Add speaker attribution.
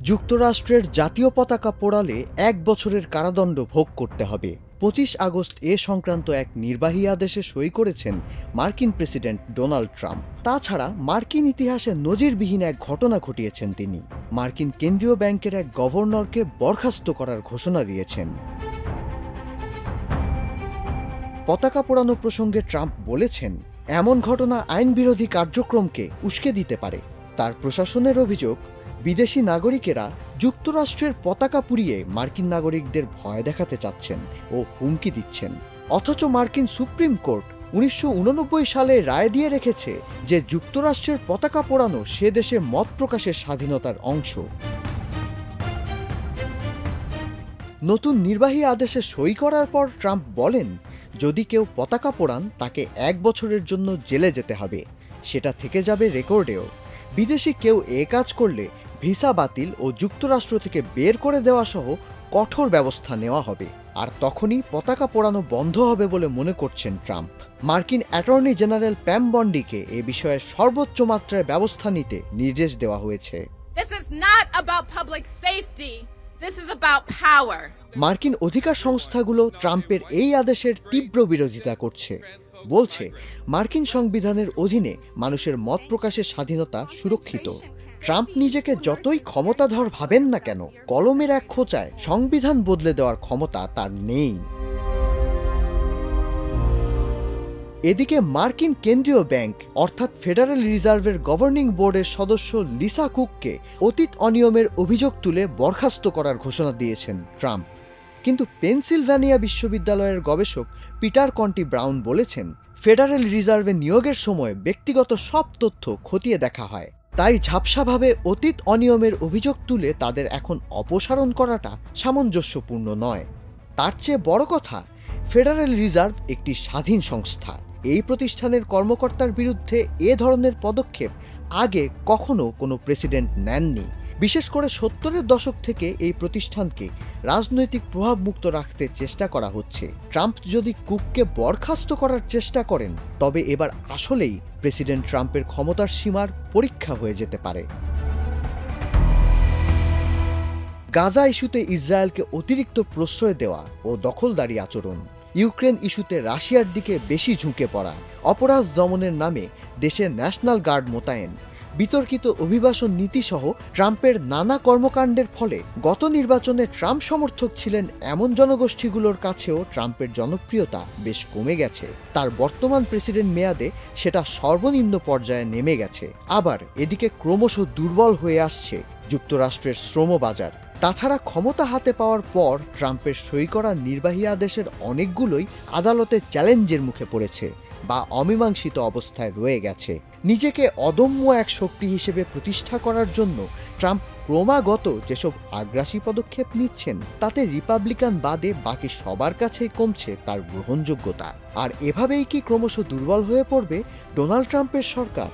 Speaker 1: যুক্তরাষ্ট্রের জাতীয় পতাকা পোড়ালে ১ বছরের কারাদণ্ড ভোগ করতে হবে। ২৫ আগস্ট এ সংক্রান্ত এক নির্বাহী আদেশে সই করেছেন মার্কিন প্রেসিডেন্ট ডোনাল্ড ট্রাম্প। তাছাড়া মার্কিন ইতিহাসে নজিরবিহীন এক ঘটনা ঘটিয়েছেন তিনি। মার্কিন কেন্দ্রীয় ব্যাংকের এক গভর্নরকে বরখাস্ত করার ঘোষণা দিয়েছেন। পতাকা পোড়ানো প্রসঙ্গে ট্রাম্প বলেছেন, এমন ঘটনা আইনবিরোধী কার্যক্রমকে উস্কে দিতে পারে। তার প্রশাসনের অভিযোগ, বিদেশি নাগরিকেরা যুক্তরাষ্ট্রের পতাকা পুড়িয়ে মার্কিন নাগরিকদের ভয় দেখাতে চাচ্ছেন ও হুমকি দিচ্ছেন। অথচ মার্কিন সুপ্রিম কোর্ট ১৯৮৯ সালে রায় দিয়ে রেখেছে যে যুক্তরাষ্ট্রের পতাকা পোড়ানো সে দেশে মত প্রকাশের স্বাধীনতার অংশ। নতুন নির্বাহী আদেশে সই করার পর ট্রাম্প বলেন, যদি কেউ পতাকা পোড়ান তাকে ১ বছরের জন্য জেলে যেতে হবে। সেটা থেকে যাবে রেকর্ডেও। বিদেশি কেউ এ কাজ করলে ভিসা বাতিল ও যুক্তরাষ্ট্র থেকে বের করে দেওয়া সহ কঠোর ব্যবস্থা নেওয়া হবে। আর তখনই পতাকা পোড়ানো বন্ধ হবে বলে মনে করছেন ট্রাম্প। মার্কিন অ্যাটর্নি জেনারেল প্যাম বন্ডিকে এ বিষয়ে সর্বোচ্চ মাত্রায় ব্যবস্থা নিতে নির্দেশ দেওয়া হয়েছে। মার্কিন অধিকার সংস্থাগুলো ট্রাম্পের এই আদেশের তীব্র বিরোধিতা করছে। বলছে, মার্কিন সংবিধানের অধীনে মানুষের মত প্রকাশের স্বাধীনতা সুরক্ষিত। ট্রাম্প নিজেকে যতই ক্ষমতাধর ভাবেন না কেন, কলমের এক খোঁচায় সংবিধান বদলে দেওয়ার ক্ষমতা তার নেই। এদিকে মার্কিন কেন্দ্রীয় ব্যাংক অর্থাৎ ফেডারেল রিজার্ভের গভর্নিং বোর্ডের সদস্য লিসা কুককে অতীত অনিয়মের অভিযোগ তুলে বরখাস্ত করার ঘোষণা দিয়েছেন ট্রাম্প। কিন্তু পেনসিলভানিয়া বিশ্ববিদ্যালয়ের গবেষক পিটার কন্টি ব্রাউন বলেছেন, ফেডারেল রিজার্ভে নিয়োগের সময় ব্যক্তিগত সব তথ্য খতিয়ে দেখা হয়। তাই ঝাপসাভাবে অতীত অনিয়মের অভিযোগ তুলে তাদের এখন অপসারণ করাটা সামঞ্জস্যপূর্ণ নয়। তার চেয়ে বড় কথা, ফেডারেল রিজার্ভ একটি স্বাধীন সংস্থা। এই প্রতিষ্ঠানের কর্মকর্তার বিরুদ্ধে এ ধরনের পদক্ষেপ আগে কখনো কোনো প্রেসিডেন্ট নেননি। বিশেষ করে ৭০-এর দশক থেকে এই প্রতিষ্ঠানকে রাজনৈতিক প্রভাবমুক্ত রাখতে চেষ্টা করা হচ্ছে। ট্রাম্প যদি কুককে বরখাস্ত করার চেষ্টা করেন, তবে এবার আসলেই প্রেসিডেন্ট ট্রাম্পের ক্ষমতার সীমার পরীক্ষা হয়ে যেতে পারে। গাজা ইস্যুতে ইসরায়েলকে অতিরিক্ত প্রশ্রয় দেওয়া ও দখলদারি আচরণ, ইউক্রেন ইস্যুতে রাশিয়ার দিকে বেশি ঝুঁকে পড়া, অপরাধ দমনের নামে দেশে ন্যাশনাল গার্ড মোতায়েন, বিতর্কিত অভিবাসন নীতিসহ ট্রাম্পের নানা কর্মকাণ্ডের ফলে গত নির্বাচনে ট্রাম্প সমর্থক ছিলেন এমন জনগোষ্ঠীগুলোর কাছেও ট্রাম্পের জনপ্রিয়তা বেশ কমে গেছে। তার বর্তমান প্রেসিডেন্ট মেয়াদে সেটা সর্বনিম্ন পর্যায়ে নেমে গেছে। আবার এদিকে ক্রমশ দুর্বল হয়ে আসছে যুক্তরাষ্ট্রের শ্রম বাজার। তাছাড়া ক্ষমতা হাতে পাওয়ার পর ট্রাম্পের সই করা নির্বাহী আদেশের অনেকগুলোই আদালতে চ্যালেঞ্জের মুখে পড়েছে বা অমীমাংসিত অবস্থায় রয়ে গেছে। নিজেকে অদম্য এক শক্তি হিসেবে প্রতিষ্ঠা করার জন্য ট্রাম্প ক্রমাগত যেসব আগ্রাসী পদক্ষেপ নিচ্ছেন, তাতে রিপাবলিকান বাদে বাকি সবার কাছেই কমছে তার গ্রহণযোগ্যতা। আর এভাবেই কি ক্রমশ দুর্বল হয়ে পড়বে ডোনাল্ড ট্রাম্পের সরকার?